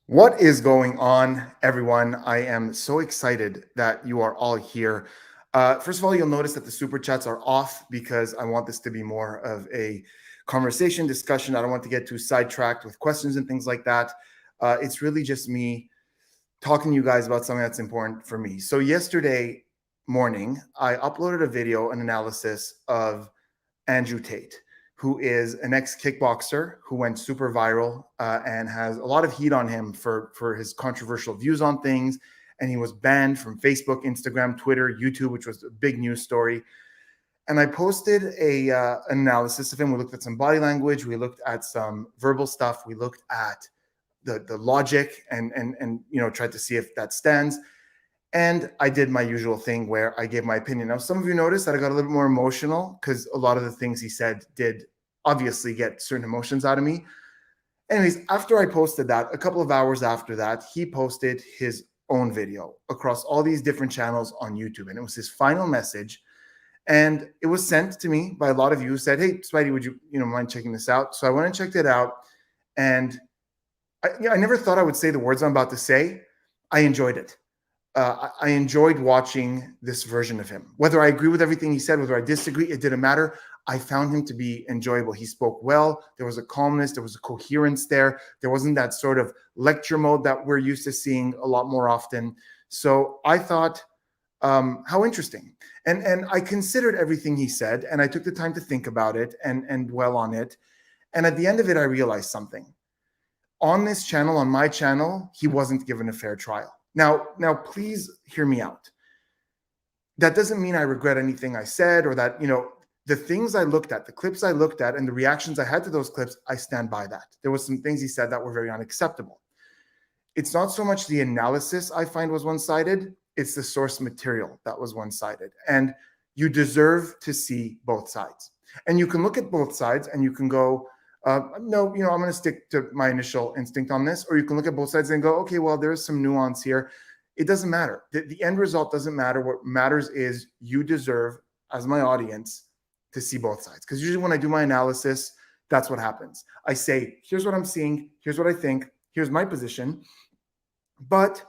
What is going on, everyone? I am so excited that you are all here. First of all, you'll notice that the super chats are off because I want this to be more of a conversation discussion. I don't want to get too sidetracked with questions and things like that. It's really just me talking to you guys about something that's important for me. So, yesterday morning, I uploaded a video, an analysis of Andrew Tate, who is an ex-kickboxer who went super viral and has a lot of heat on him for his controversial views on things. And he was banned from Facebook, Instagram, Twitter, YouTube, which was a big news story. And I posted an analysis of him. We looked at some body language. We looked at some verbal stuff. We looked at the logic and tried to see if that stands. And I did my usual thing where I gave my opinion. Now, some of you noticed that I got a little bit more emotional because a lot of the things he said did obviously get certain emotions out of me. Anyways, after I posted that, a couple of hours after that, he posted his own video across all these different channels on YouTube. And it was his final message. And it was sent to me by a lot of you who said, "Hey, Spidey, would you mind checking this out?" So I went and checked it out. And I never thought I would say the words I'm about to say. I enjoyed it. I enjoyed watching this version of him. Whether I agree with everything he said, whether I disagree, it didn't matter. I found him to be enjoyable. He spoke well. There was a calmness. There was a coherence there. There wasn't that sort of lecture mode that we're used to seeing a lot more often. So I thought, how interesting. And I considered everything he said, and I took the time to think about it and dwell on it. And at the end of it, I realized something. On this channel, on my channel, he wasn't given a fair trial. Now, please hear me out. That doesn't mean I regret anything I said or that, the things I looked at, the clips I looked at and the reactions I had to those clips, I stand by that. There was some things he said that were very unacceptable. It's not so much the analysis I find was one-sided, it's the source material that was one-sided. And you deserve to see both sides. And you can look at both sides and you can go, no, I'm going to stick to my initial instinct on this. Or you can look at both sides and go, okay, well, there's some nuance here. It doesn't matter. The end result doesn't matter. What matters is you deserve, as my audience, to see both sides. Because usually when I do my analysis, that's what happens. I say, here's what I'm seeing. Here's what I think. Here's my position. But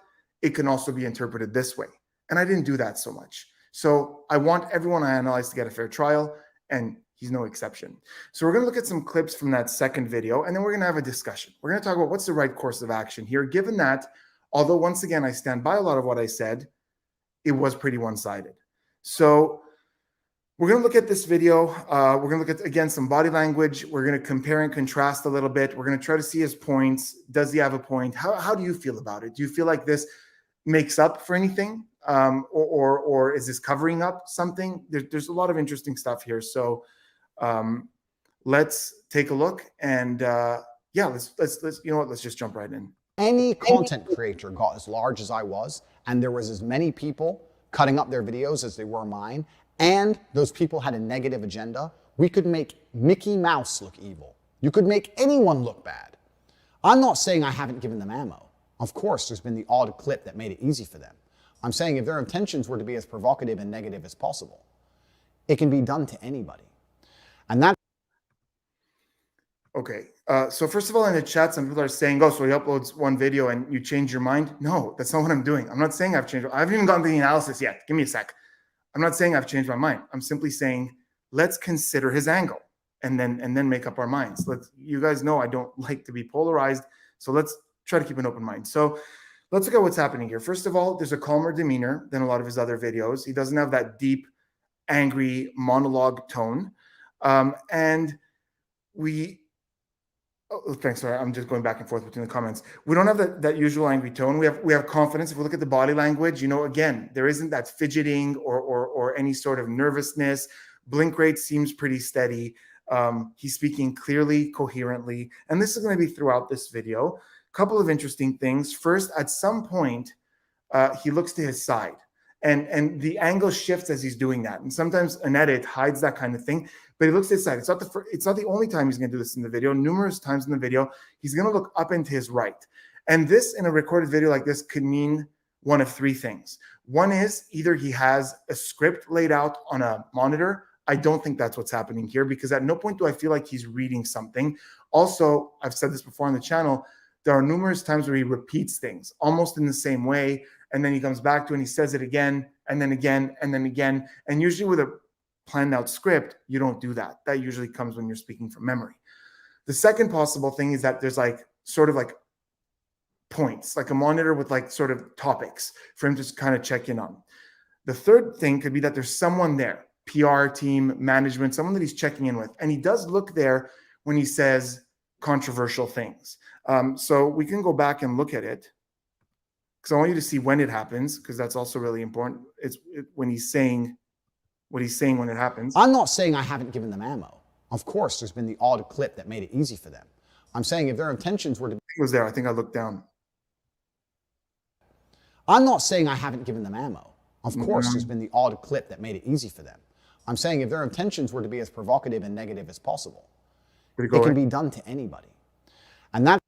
it can also be interpreted this way. And I didn't do that so much. So I want everyone I analyze to get a fair trial. And he's no exception. So we're going to look at some clips from that second video, and then we're going to have a discussion. We're going to talk about what's the right course of action here, given that, although once again, I stand by a lot of what I said, it was pretty one-sided. So we're going to look at this video. We're going to look at, again, some body language. We're going to compare and contrast a little bit. We're going to try to see his points. Does he have a point? How do you feel about it? Do you feel like this makes up for anything? Or is this covering up something? There's a lot of interesting stuff here. So let's take a look and let's let's just jump right in. Any content creator got as large as I was, and there was as many people cutting up their videos as they were mine, and those people had a negative agenda, we could make Mickey Mouse look evil. You could make anyone look bad. I'm not saying I haven't given them ammo. Of course, there's been the odd clip that made it easy for them. I'm saying if their intentions were to be as provocative and negative as possible, it can be done to anybody. And that. Okay. So first of all, in the chat, some people are saying, "Oh, so he uploads one video and you change your mind." No, that's not what I'm doing. I'm not saying I've changed. I haven't even gotten to the analysis yet. Give me a sec. I'm not saying I've changed my mind. I'm simply saying let's consider his angle and then make up our minds. You guys know I don't like to be polarized, so let's try to keep an open mind. So let's look at what's happening here. First of all, there's a calmer demeanor than a lot of his other videos. He doesn't have that deep, angry monologue tone, and we. Oh, thanks. Sorry, I'm just going back and forth between the comments. We don't have that usual angry tone. We have confidence. If we look at the body language, again, there isn't that fidgeting or any sort of nervousness. Blink rate seems pretty steady. He's speaking clearly, coherently, and this is going to be throughout this video. A couple of interesting things. First, at some point, he looks to his side, and the angle shifts as he's doing that. And sometimes an edit hides that kind of thing. But he looks to his side. It's not the only time he's going to do this in the video. Numerous times in the video, he's going to look up and to his right. And this, in a recorded video like this, could mean one of three things. One is either he has a script laid out on a monitor. I don't think that's what's happening here, because at no point do I feel like he's reading something. Also, I've said this before on the channel, there are numerous times where he repeats things almost in the same way, and then he comes back to it and he says it again, and then again, and then again. And usually with a planned out script, you don't do that. That usually comes when you're speaking from memory. The second possible thing is that there's like sort of like points, like a monitor with like sort of topics for him to just kind of check in on. The third thing could be that there's someone there, PR team, management, someone that he's checking in with. And he does look there when he says controversial things. So we can go back and look at it, because I want you to see when it happens, because that's also really important. When he's saying what he's saying when it happens. I'm not saying I haven't given them ammo. Of course, there's been the odd clip that made it easy for them. I'm saying if their intentions were to... It was there. I think I looked down. I'm not saying I haven't given them ammo. Of course, there's been the odd clip that made it easy for them. I'm saying if their intentions were to be as provocative and negative as possible, it can be done to anybody. And that's...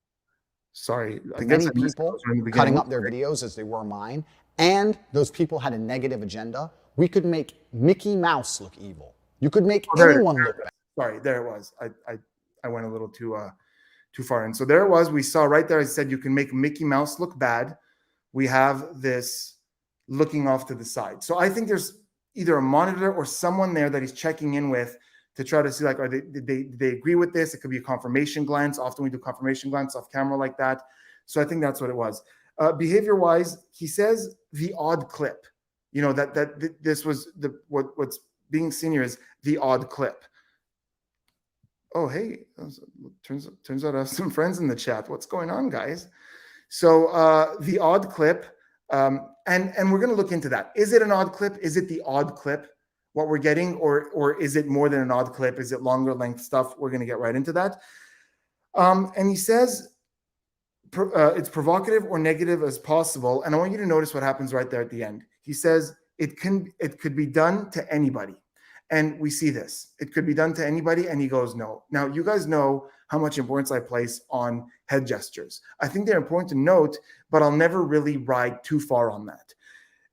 Sorry. Many people cutting up their videos as they were mine, and those people had a negative agenda. We could make Mickey Mouse look evil. You could make anyone look bad. Sorry, there it was. I went a little too far in. So there it was. We saw right there. I said you can make Mickey Mouse look bad. We have this looking off to the side. So I think there's either a monitor or someone there that he's checking in with to try to see, like, did they agree with this? It could be a confirmation glance. Often we do confirmation glance off camera like that. So I think that's what it was. Behavior-wise, he says the odd clip. You know, that this was what's being seen here is the odd clip. Oh, hey, turns out I have some friends in the chat. What's going on, guys? So the odd clip, and we're going to look into that. Is it an odd clip? Is it the odd clip, what we're getting, or is it more than an odd clip? Is it longer length stuff? We're going to get right into that. And he says it's provocative or negative as possible. And I want you to notice what happens right there at the end. He says it could be done to anybody. And we see this. It could be done to anybody. And he goes, no. Now, you guys know how much importance I place on head gestures. I think they're important to note, but I'll never really ride too far on that.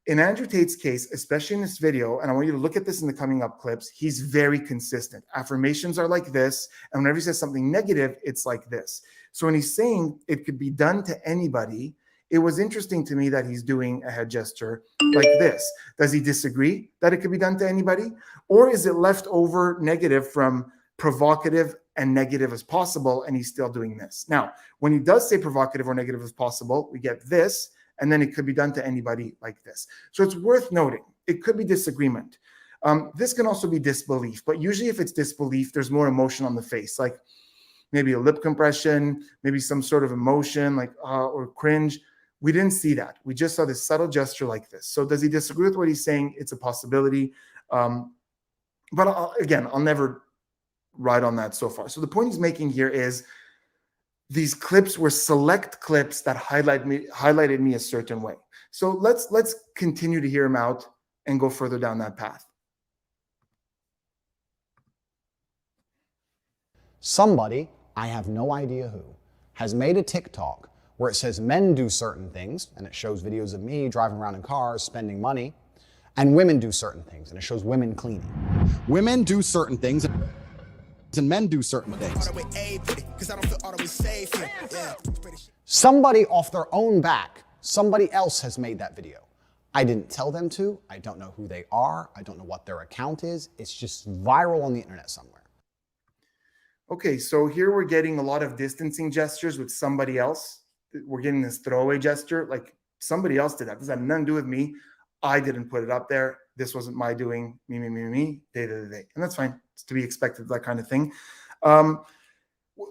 In Andrew Tate's case, especially in this video, and I want you to look at this in the coming up clips, he's very consistent. Affirmations are like this. And whenever he says something negative, it's like this. So when he's saying it could be done to anybody, it was interesting to me that he's doing a head gesture like this. Does he disagree that it could be done to anybody? Or is it left over negative from provocative and negative as possible, and he's still doing this? Now, when he does say provocative or negative as possible, we get this, and then it could be done to anybody like this. So it's worth noting. It could be disagreement. This can also be disbelief, but usually if it's disbelief, there's more emotion on the face, like maybe a lip compression, maybe some sort of emotion, like or cringe. We didn't see that. We just saw this subtle gesture like this. So does he disagree with what he's saying? It's a possibility. But I'll never ride on that so far. So the point he's making here is these clips were select clips that highlighted me a certain way. So let's continue to hear him out and go further down that path. Somebody, I have no idea who, has made a TikTok where it says men do certain things, and it shows videos of me driving around in cars, spending money, and women do certain things, and it shows women cleaning. Women do certain things, and men do certain things. Somebody off their own back, somebody else has made that video. I didn't tell them to. I don't know who they are. I don't know what their account is. It's just viral on the internet somewhere. Okay, so here we're getting a lot of distancing gestures with somebody else. We're getting this throwaway gesture, like somebody else did that. This had nothing to do with me. I didn't put it up there. This wasn't my doing. Me, they. And that's fine. It's to be expected, that kind of thing. But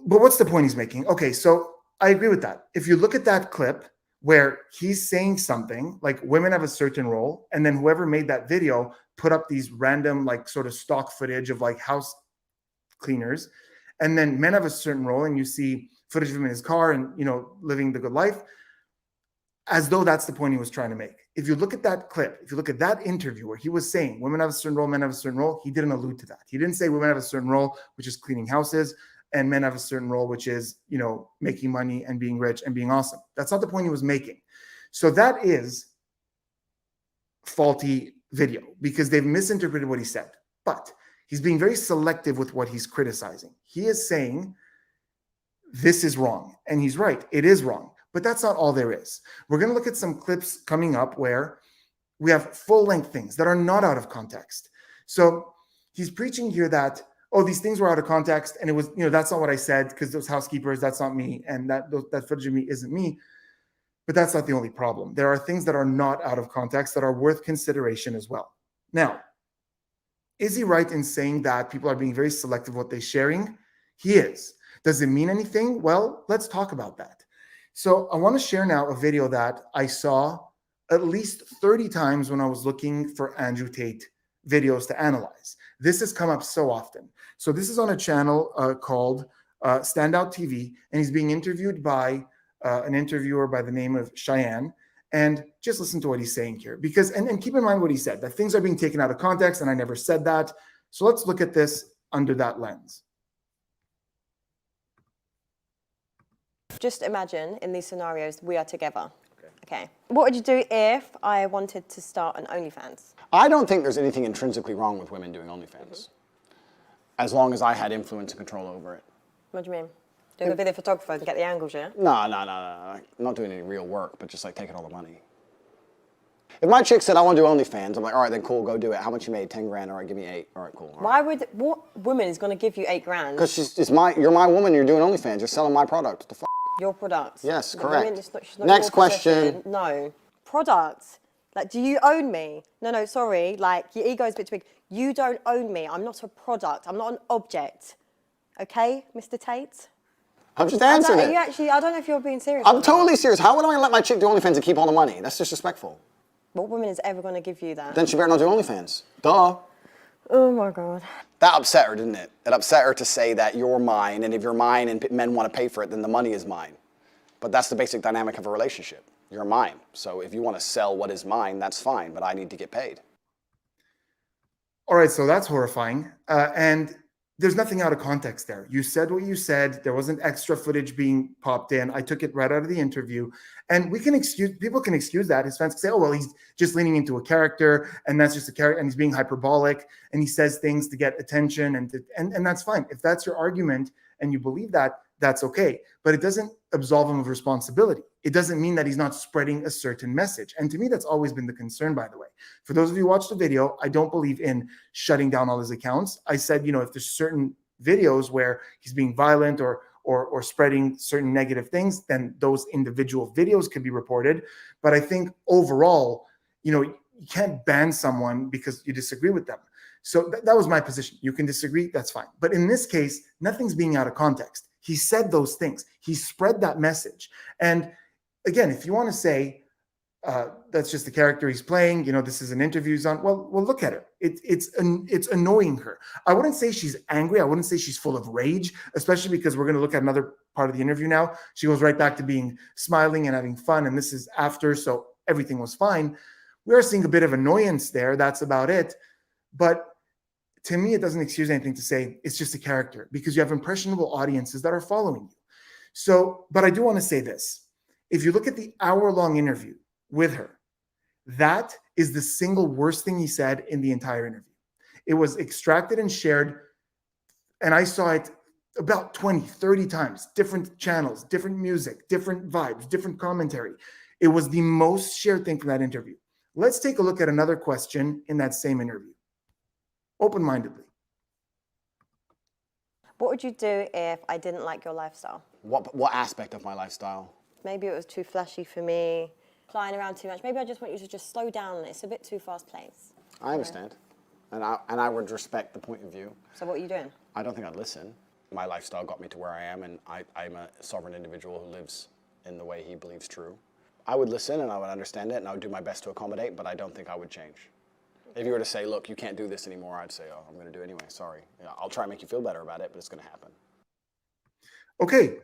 what's the point he's making? Okay, so I agree with that. If you look at that clip where he's saying something like women have a certain role, and then whoever made that video put up these random, like, sort of stock footage of like house cleaners, and then men have a certain role, and you see footage of him in his car and, you know, living the good life, as though that's the point he was trying to make. If you look at that clip, if you look at that interview where he was saying women have a certain role, men have a certain role, he didn't allude to that. He didn't say women have a certain role, which is cleaning houses, and men have a certain role, which is, you know, making money and being rich and being awesome. That's not the point he was making. So that is faulty video because they've misinterpreted what he said. But he's being very selective with what he's criticizing. He is saying this is wrong. And he's right, it is wrong. But that's not all there is. We're going to look at some clips coming up where we have full-length things that are not out of context. So he's preaching here that, oh, these things were out of context, and it was, that's not what I said, because those housekeepers, that's not me, and that footage of me isn't me. But that's not the only problem. There are things that are not out of context that are worth consideration as well. Now, is he right in saying that people are being very selective what they're sharing? He is. Does it mean anything? Well, let's talk about that. So I want to share now a video that I saw at least 30 times when I was looking for Andrew Tate videos to analyze. This has come up so often. So this is on a channel called Standout TV, and he's being interviewed by an interviewer by the name of Cheyenne. And just listen to what he's saying here, because, and keep in mind what he said, that things are being taken out of context, and I never said that. So let's look at this under that lens. Just imagine in these scenarios, we are together. Okay. What would you do if I wanted to start an OnlyFans? I don't think there's anything intrinsically wrong with women doing OnlyFans, as long as I had influence and control over it. What do you mean? Doing a video photographer and get the angles, yeah? No. I'm not doing any real work, but just like taking all the money. If my chick said, I want to do OnlyFans, I'm like, all right, then cool, go do it. How much you made? 10 grand, all right, give me 8. All right, cool. All right. What woman is going to give you 8 grand? Because you're my woman, you're doing OnlyFans, you're selling my product. What the f***? Your product. Yes, The correct. woman, she's not Next your question. possession. No. Product. Like, do you own me? No, sorry. Like, your ego is a bit too big. You don't own me. I'm not a product. I'm not an object. Okay, Mr. Tate? I'm just answering it. I don't know if you're being serious. I'm totally serious. How would I let my chick do OnlyFans and keep all the money? That's disrespectful. What woman is ever going to give you that? Then she better not do OnlyFans. Duh. Oh my God. That upset her, didn't it? It upset her to say that you're mine, and if you're mine and men want to pay for it, then the money is mine. But that's the basic dynamic of a relationship. You're mine. So if you want to sell what is mine, that's fine, but I need to get paid. All right, so that's horrifying. And there's nothing out of context there. You said what you said. There wasn't extra footage being popped in. I took it right out of the interview. And people can excuse that. His fans can say, oh, well, he's just leaning into a character, and that's just a character, and he's being hyperbolic, and he says things to get attention, and that's fine. If that's your argument and you believe that, that's okay. But it doesn't absolve him of responsibility. It doesn't mean that he's not spreading a certain message. And to me, that's always been the concern, by the way. For those of you who watched the video, I don't believe in shutting down all his accounts. I said, if there's certain videos where he's being violent or spreading certain negative things, then those individual videos could be reported. But I think overall, you can't ban someone because you disagree with them. So that was my position. You can disagree, that's fine. But in this case, nothing's being out of context. He said those things. He spread that message. And again, if you want to say that's just the character he's playing, this is an interview he's on, well, look at it. It's annoying her. I wouldn't say she's angry. I wouldn't say she's full of rage, especially because we're going to look at another part of the interview now. She goes right back to being smiling and having fun, and this is after, so everything was fine. We are seeing a bit of annoyance there. That's about it. But to me, it doesn't excuse anything to say it's just a character, because you have impressionable audiences that are following you. So, but I do want to say this. If you look at the hour-long interview with her, that is the single worst thing he said in the entire interview. It was extracted and shared, and I saw it about 20, 30 times, different channels, different music, different vibes, different commentary. It was the most shared thing from that interview. Let's take a look at another question in that same interview. Open-mindedly. What would you do if I didn't like your lifestyle? What aspect of my lifestyle? Maybe it was too flashy for me, flying around too much. Maybe I just want you to just slow down. It's a bit too fast-paced. I understand. And I would respect the point of view. So what are you doing? I don't think I'd listen. My lifestyle got me to where I am, and I'm a sovereign individual who lives in the way he believes true. I would listen, and I would understand it, and I would do my best to accommodate, but I don't think I would change. If you were to say, look, you can't do this anymore, I'd say, oh, I'm going to do it anyway. Sorry. I'll try and make you feel better about it, but it's going to happen. Okay.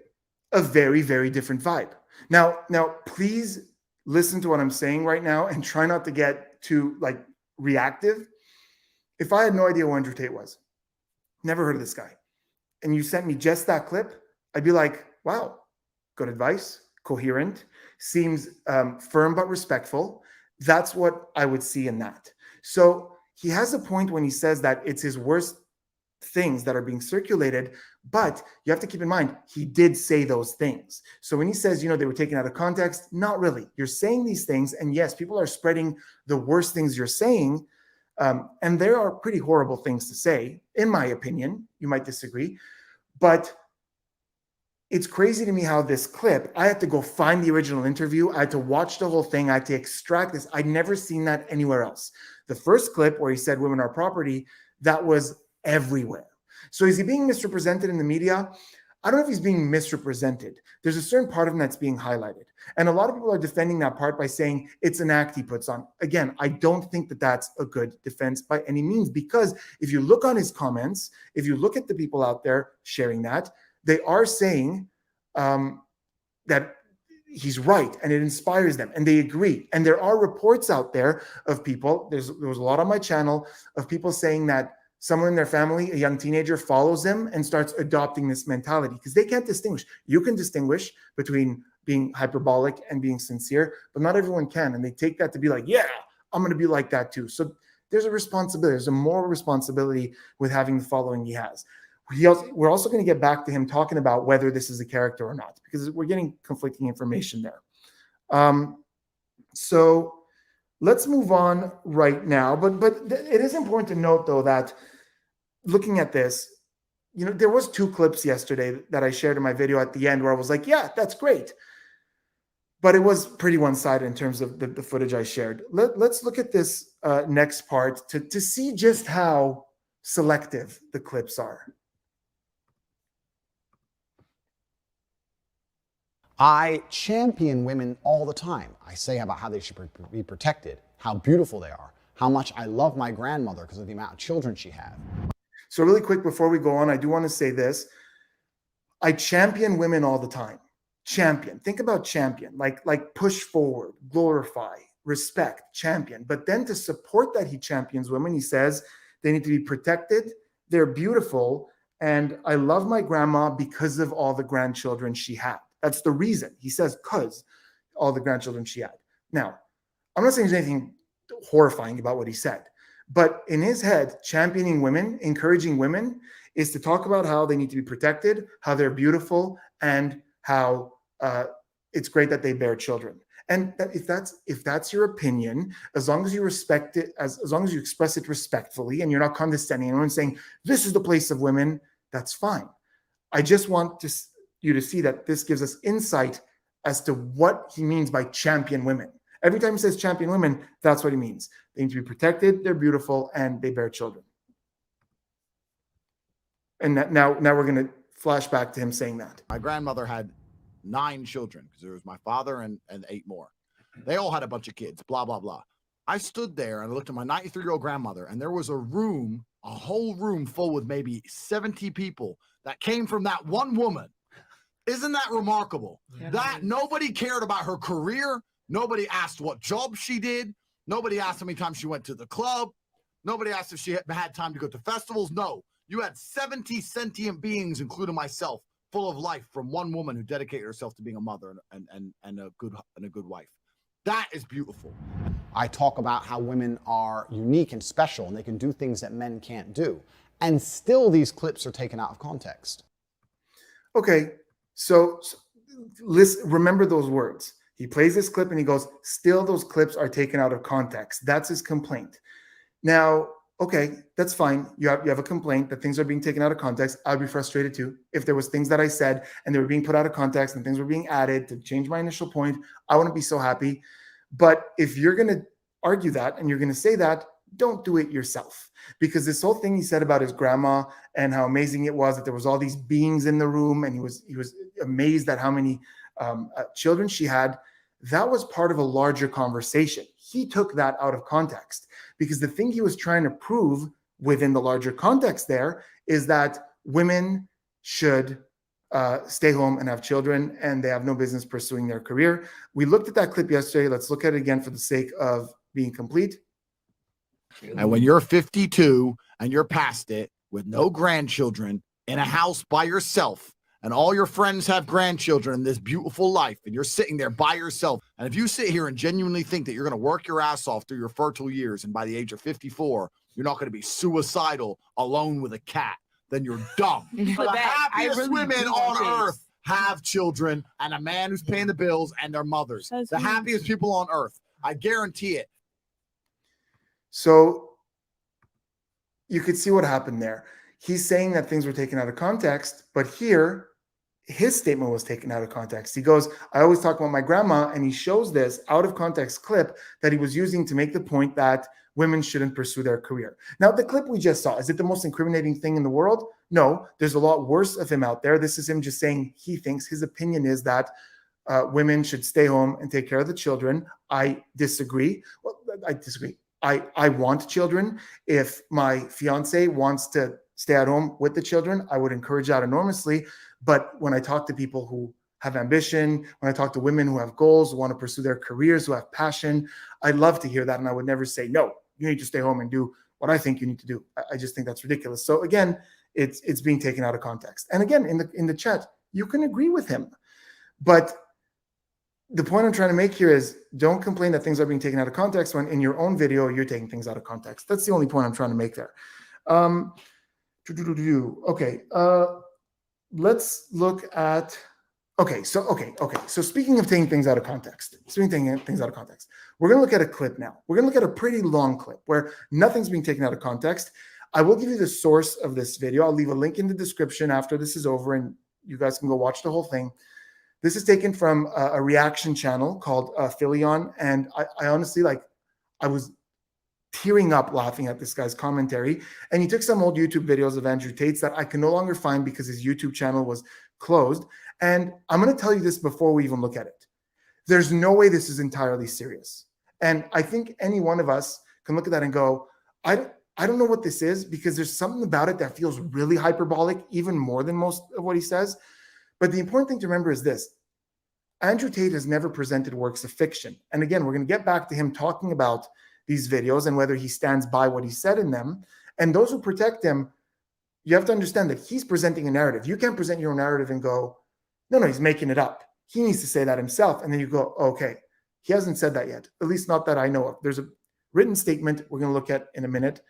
A very, very different vibe. Now, please listen to what I'm saying right now and try not to get too reactive. If I had no idea who Andrew Tate was, never heard of this guy, and you sent me just that clip, I'd be like, wow, good advice, coherent, seems firm but respectful. That's what I would see in that. So he has a point when he says that it's his worst things that are being circulated, But you have to keep in mind, he did say those things. So when he says, they were taken out of context, not really. You're saying these things, and yes, people are spreading the worst things you're saying. And there are pretty horrible things to say, in my opinion. You might disagree. But it's crazy to me how this clip, I had to go find the original interview. I had to watch the whole thing. I had to extract this. I'd never seen that anywhere else. The first clip where he said women are property, that was everywhere. So is he being misrepresented in the media? I don't know if he's being misrepresented. There's a certain part of him that's being highlighted. And a lot of people are defending that part by saying it's an act he puts on. Again, I don't think that that's a good defense by any means, because if you look on his comments, if you look at the people out there sharing that, they are saying that he's right and it inspires them and they agree. And there are reports out there of people, there was a lot on my channel of people saying that someone in their family, a young teenager, follows him and starts adopting this mentality because they can't distinguish. You can distinguish between being hyperbolic and being sincere, but not everyone can. And they take that to be like, yeah, I'm going to be like that too. So there's a responsibility. There's a moral responsibility with having the following he has. We're also going to get back to him talking about whether this is a character or not, because we're getting conflicting information there. So let's move on right now. But it is important to note, though, that looking at this, there was 2 clips yesterday that I shared in my video at the end where I was like, yeah, that's great. But it was pretty one-sided in terms of the footage I shared. Let's look at this next part to see just how selective the clips are. I champion women all the time. I say about how they should be protected, how beautiful they are, how much I love my grandmother because of the amount of children she had. So really quick before we go on, I do want to say this. I champion women all the time. Champion. Think about champion, like push forward, glorify, respect, champion. But then to support that he champions women, he says they need to be protected, they're beautiful, and I love my grandma because of all the grandchildren she had. That's the reason. He says, because all the grandchildren she had. Now, I'm not saying there's anything horrifying about what he said, but in his head, championing women, encouraging women is to talk about how they need to be protected, how they're beautiful, and how it's great that they bear children. And that if that's your opinion, as long as you respect it, as long as you express it respectfully and you're not condescending, anyone saying this is the place of women, that's fine. I just want you to see that this gives us insight as to what he means by champion women. Every time he says champion women, that's what he means. They need to be protected, they're beautiful, and they bear children. And now we're going to flash back to him saying that. My grandmother had 9 children because there was my father and 8 more. They all had a bunch of kids, blah, blah, blah. I stood there and I looked at my 93-year-old grandmother, and there was a whole room full with maybe 70 people that came from that one woman. Isn't that remarkable? Yeah. That nobody cared about her career. Nobody asked what job she did. Nobody asked how many times she went to the club. Nobody asked if she had time to go to festivals. No, you had 70 sentient beings, including myself, full of life from one woman who dedicated herself to being a mother and a good wife. That is beautiful. I talk about how women are unique and special and they can do things that men can't do. And still these clips are taken out of context. Okay. So listen, remember those words. He plays this clip and he goes, still those clips are taken out of context. That's his complaint. Now, okay, that's fine. You have a complaint that things are being taken out of context. I'd be frustrated too. If there was things that I said and they were being put out of context and things were being added to change my initial point, I wouldn't be so happy. But if you're going to argue that and you're going to say that, don't do it yourself. Because this whole thing he said about his grandma and how amazing it was that there was all these beings in the room and he was amazed at how many children she had, that was part of a larger conversation. He took that out of context because the thing he was trying to prove within the larger context there is that women should stay home and have children and they have no business pursuing their career. We looked at that clip yesterday. Let's look at it again for the sake of being complete. And when you're 52 and you're past it with no grandchildren in a house by yourself and all your friends have grandchildren in this beautiful life and you're sitting there by yourself. And if you sit here and genuinely think that you're going to work your ass off through your fertile years and by the age of 54, you're not going to be suicidal alone with a cat, then you're dumb. The happiest women on earth have children and a man who's paying the bills and their mothers. The happiest people on earth. I guarantee it. So you could see what happened there. He's saying that things were taken out of context, but here, his statement was taken out of context. He goes, I always talk about my grandma, and he shows this out of context clip that he was using to make the point that women shouldn't pursue their career. Now, the clip we just saw, is it the most incriminating thing in the world? No, there's a lot worse of him out there. This is him just saying he thinks, his opinion is that women should stay home and take care of the children. I disagree. Well, I disagree. I want children. If my fiance wants to stay at home with the children, I would encourage that enormously. But when I talk to people who have ambition, when I talk to women who have goals, who want to pursue their careers, who have passion, I love to hear that. And I would never say, no, you need to stay home and do what I think you need to do. I just think that's ridiculous. So again, it's being taken out of context. And again, in the chat, you can agree with him. But the point I'm trying to make here is don't complain that things are being taken out of context when in your own video, you're taking things out of context. That's the only point I'm trying to make there. Okay. Let's look at, okay. So speaking of taking things out of context, we're going to look at a clip now. We're going to look at a pretty long clip where nothing's being taken out of context. I will give you the source of this video. I'll leave a link in the description after this is over and you guys can go watch the whole thing. This is taken from a reaction channel called Philion. And I honestly, I was tearing up laughing at this guy's commentary. And he took some old YouTube videos of Andrew Tate's that I can no longer find because his YouTube channel was closed. And I'm going to tell you this before we even look at it. There's no way this is entirely serious. And I think any one of us can look at that and go, I don't know what this is, because there's something about it that feels really hyperbolic, even more than most of what he says. But the important thing to remember is this. Andrew Tate has never presented works of fiction. And again, we're going to get back to him talking about these videos and whether he stands by what he said in them. And those who protect him, you have to understand that he's presenting a narrative. You can't present your own narrative and go, no, he's making it up. He needs to say that himself. And then you go, okay, he hasn't said that yet, at least not that I know of. There's a written statement we're going to look at in a minute.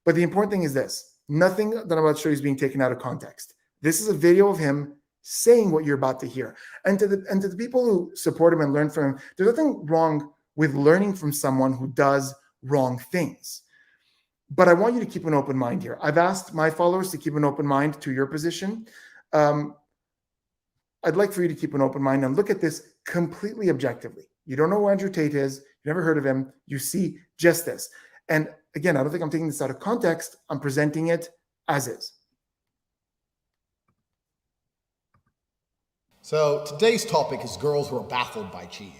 But the important thing is this. Nothing that I'm about to show you is being taken out of context. This is a video of him saying what you're about to hear. And to the people who support him and learn from him, there's nothing wrong with learning from someone who does wrong things. But I want you to keep an open mind here. I've asked my followers to keep an open mind to your position. I'd like for you to keep an open mind and look at this completely objectively. You don't know who Andrew Tate is. You never heard of him. You see just this. And again, I don't think I'm taking this out of context. I'm presenting it as is. So today's topic is girls who are baffled by cheating.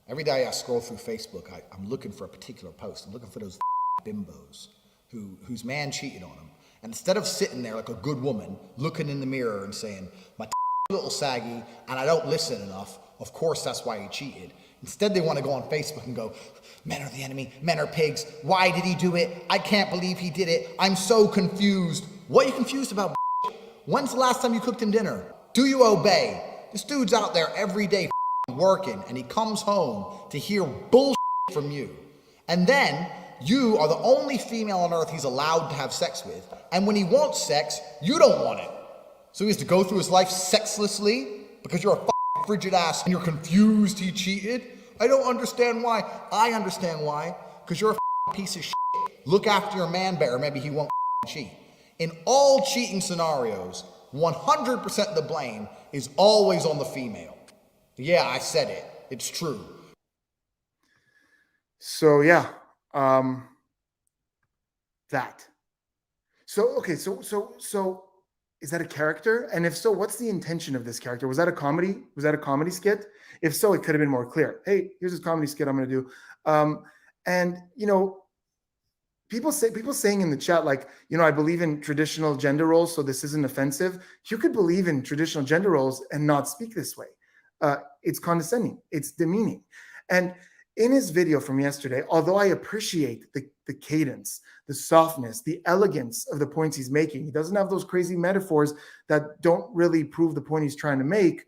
Every day I scroll through Facebook, I'm looking for a particular post. I'm looking for those bimbos whose man cheated on them. And instead of sitting there like a good woman, looking in the mirror and saying, my a little saggy and I don't listen enough, of course that's why he cheated. Instead they want to go on Facebook and go, men are the enemy, men are pigs. Why did he do it? I can't believe he did it. I'm so confused. What are you confused about? When's the last time you cooked him dinner? Do you obey? This dude's out there every day working and he comes home to hear bullshit from you. And then you are the only female on earth he's allowed to have sex with. And when he wants sex, you don't want it. So he has to go through his life sexlessly because you're a frigid ass and you're confused he cheated. I don't understand why. I understand why. Because you're a piece of shit. Look after your man better, maybe he won't cheat. In all cheating scenarios, 100% of the blame is always on the female. Yeah, I said it. It's true. So yeah, that. So okay, so is that a character? And if so, what's the intention of this character? Was that a comedy? Was that a comedy skit? If so, it could have been more clear. Hey, here's this comedy skit I'm going to do. And you know, people saying in the chat, like, you know, I believe in traditional gender roles, so this isn't offensive. You could believe in traditional gender roles and not speak this way. It's condescending. It's demeaning. And in his video from yesterday, although I appreciate the cadence, the softness, the elegance of the points he's making, he doesn't have those crazy metaphors that don't really prove the point he's trying to make.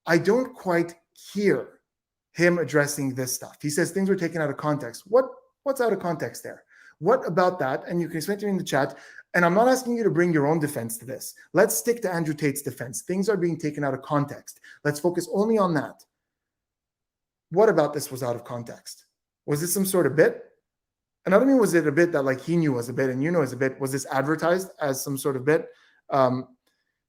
I don't quite hear him addressing this stuff. He says things were taken out of context. What's out of context there? What about that? And you can explain to me in the chat. And I'm not asking you to bring your own defense to this. Let's stick to Andrew Tate's defense. Things are being taken out of context. Let's focus only on that. What about this was out of context? Was this some sort of bit? And I don't mean was it a bit that like he knew was a bit and you know is a bit. Was this advertised as some sort of bit?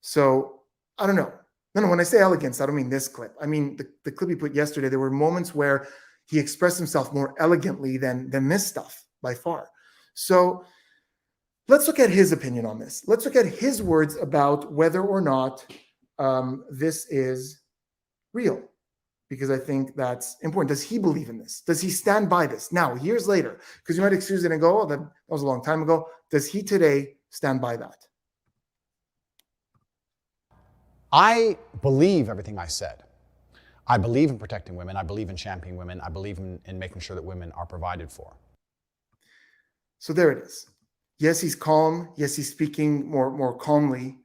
So I don't know. No, when I say elegance, I don't mean this clip. I mean the clip he put yesterday. There were moments where he expressed himself more elegantly than this stuff by far. So let's look at his opinion on this. Let's look at his words about whether or not this is real, because I think that's important. Does he believe in this? Does he stand by this? Now, years later, because you might excuse it and go, oh, that was a long time ago. Does he today stand by that? I believe everything I said. I believe in protecting women. I believe in championing women. I believe in making sure that women are provided for. So there it is. Yes, he's calm. Yes, he's speaking more calmly.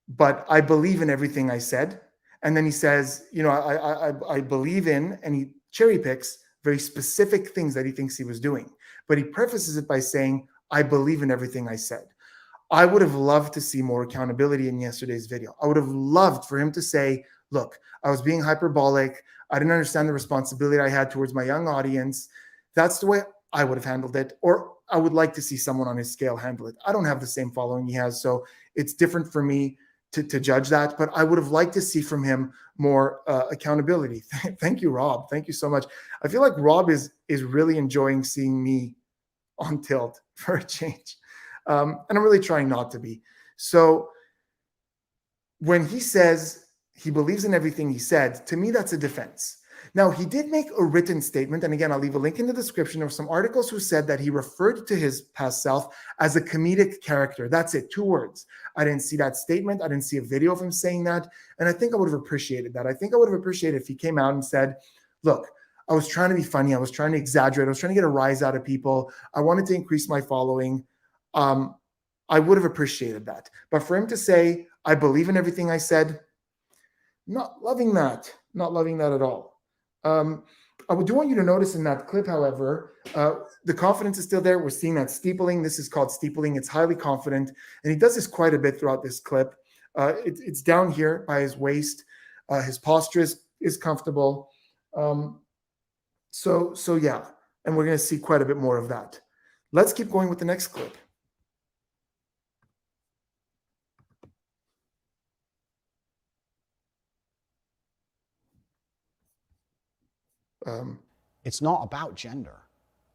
But I believe in everything I said. And then he says, you know, I believe in, and he cherry picks very specific things that he thinks he was doing. But he prefaces it by saying, I believe in everything I said. I would have loved to see more accountability in yesterday's video. I would have loved for him to say, look, I was being hyperbolic. I didn't understand the responsibility I had towards my young audience. That's the way I would have handled it. Or I would like to see someone on his scale handle it. I don't have the same following he has, so it's different for me to judge that. But I would have liked to see from him more accountability. Thank you, Rob. Thank you so much. I feel like Rob is really enjoying seeing me on tilt for a change. And I'm really trying not to be. So when he says he believes in everything he said, to me, that's a defense. Now, he did make a written statement. And again, I'll leave a link in the description of some articles who said that he referred to his past self as a comedic character. That's it, 2 words. I didn't see that statement. I didn't see a video of him saying that. And I think I would have appreciated that. I think I would have appreciated if he came out and said, look, I was trying to be funny. I was trying to exaggerate. I was trying to get a rise out of people. I wanted to increase my following. I would have appreciated that. But for him to say, I believe in everything I said, not loving that at all. I do want you to notice in that clip, however, the confidence is still there. We're seeing that steepling. This is called steepling. It's highly confident. And he does this quite a bit throughout this clip. It's down here by his waist. His posture is comfortable. So yeah, and we're going to see quite a bit more of that. Let's keep going with the next clip. It's not about gender.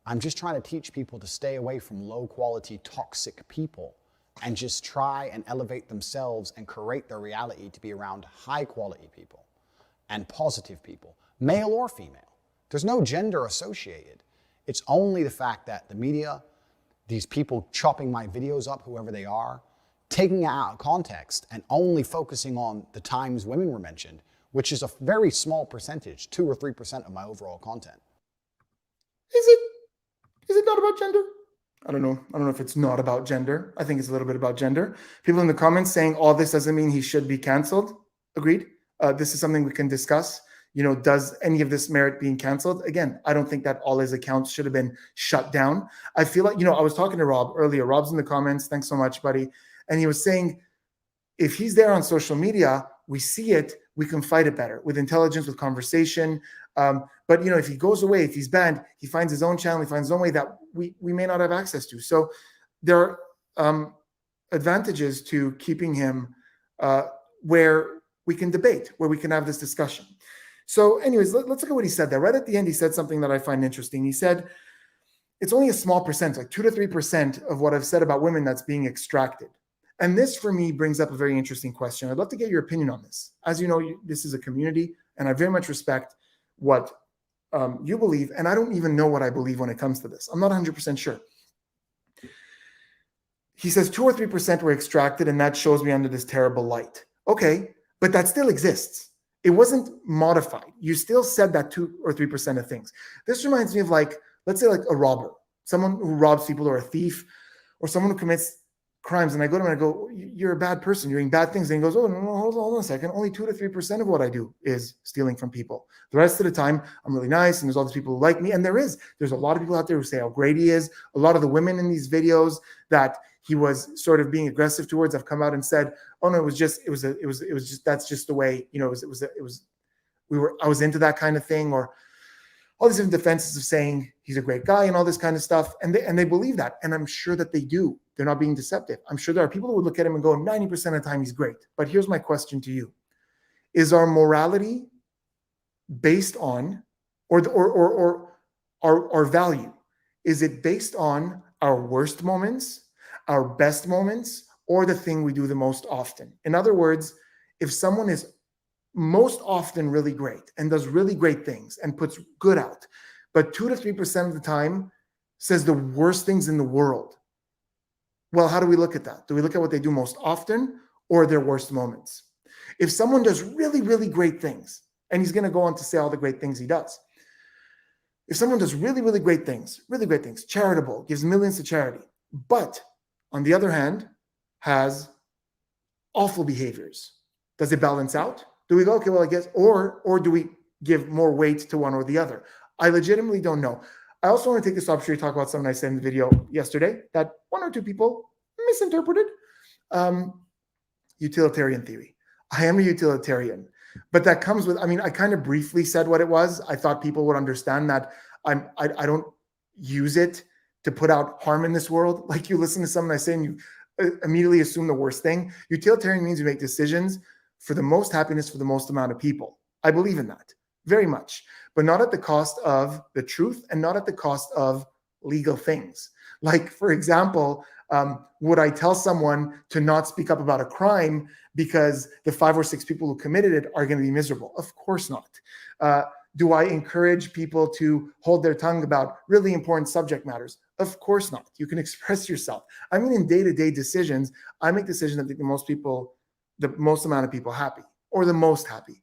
I'm just trying to teach people to stay away from low-quality, toxic people and just try and elevate themselves and create their reality to be around high-quality people and positive people, male or female. There's no gender associated. It's only the fact that the media, these people chopping my videos up, whoever they are, taking it out of context and only focusing on the times women were mentioned, which is a very small percentage, 2 or 3% of my overall content. Is it not about gender? I don't know. I don't know if it's not about gender. I think it's a little bit about gender. People in the comments saying all this doesn't mean he should be canceled. Agreed. This is something we can discuss. You know, does any of this merit being canceled? Again, I don't think that all his accounts should have been shut down. I feel like, you know, I was talking to Rob earlier. Rob's in the comments. Thanks so much, buddy. And he was saying, if he's there on social media, we see it, we can fight it better with intelligence, with conversation. But, you know, if he goes away, if he's banned, he finds his own channel, he finds his own way that we may not have access to. So there are advantages to keeping him where we can debate, where we can have this discussion. So anyways, let's look at what he said there. Right at the end, he said something that I find interesting. He said, it's only a small percent, like 2 to 3% of what I've said about women that's being extracted. And this, for me, brings up a very interesting question. I'd love to get your opinion on this. As you know, this is a community, and I very much respect what you believe, and I don't even know what I believe when it comes to this. I'm not 100% sure. He says 2 or 3% were extracted, and that shows me under this terrible light. Okay, but that still exists. It wasn't modified. You still said that 2 or 3% of things. This reminds me of, like, let's say like a robber, someone who robs people, or a thief, or someone who commits crimes, and I go to him and I go, you're a bad person, you're doing bad things. And he goes, oh, no, hold on a second. Only 2 to 3% of what I do is stealing from people. The rest of the time, I'm really nice, and there's all these people who like me. And there's a lot of people out there who say how great he is. A lot of the women in these videos that he was sort of being aggressive towards, I've come out and said, oh no, that's just the way, I was into that kind of thing, or all these different defenses of saying he's a great guy and all this kind of stuff. And they believe that. And I'm sure that they do. They're not being deceptive. I'm sure there are people who would look at him and go, 90% of the time he's great. But here's my question to you. Is our morality based on, or our value, is it based on our worst moments, our best moments, or the thing we do the most often? In other words, if someone is most often really great and does really great things and puts good out, but 2 to 3% of the time says the worst things in the world, well, how do we look at that? Do we look at what they do most often or their worst moments? If someone does really, really great things, and he's going to go on to say all the great things he does. If someone does really, really great things, charitable, gives millions to charity, but on the other hand, has awful behaviors, does it balance out? Do we go, okay, well, I guess, or do we give more weight to one or the other? I legitimately don't know. I also want to take this opportunity to talk about something I said in the video yesterday that 1 or 2 people misinterpreted. Utilitarian theory. I am a utilitarian, but that comes with, I kind of briefly said what it was. I thought people would understand that I don't use it to put out harm in this world. Like, you listen to something I say and you immediately assume the worst thing. Utilitarian means you make decisions for the most happiness for the most amount of people. I believe in that very much, but not at the cost of the truth and not at the cost of legal things. Like, for example, would I tell someone to not speak up about a crime because the 5 or 6 people who committed it are going to be miserable? Of course not. Do I encourage people to hold their tongue about really important subject matters? Of course not. You can express yourself. In day-to-day decisions, I make decisions that make the most amount of people happy, or the most happy.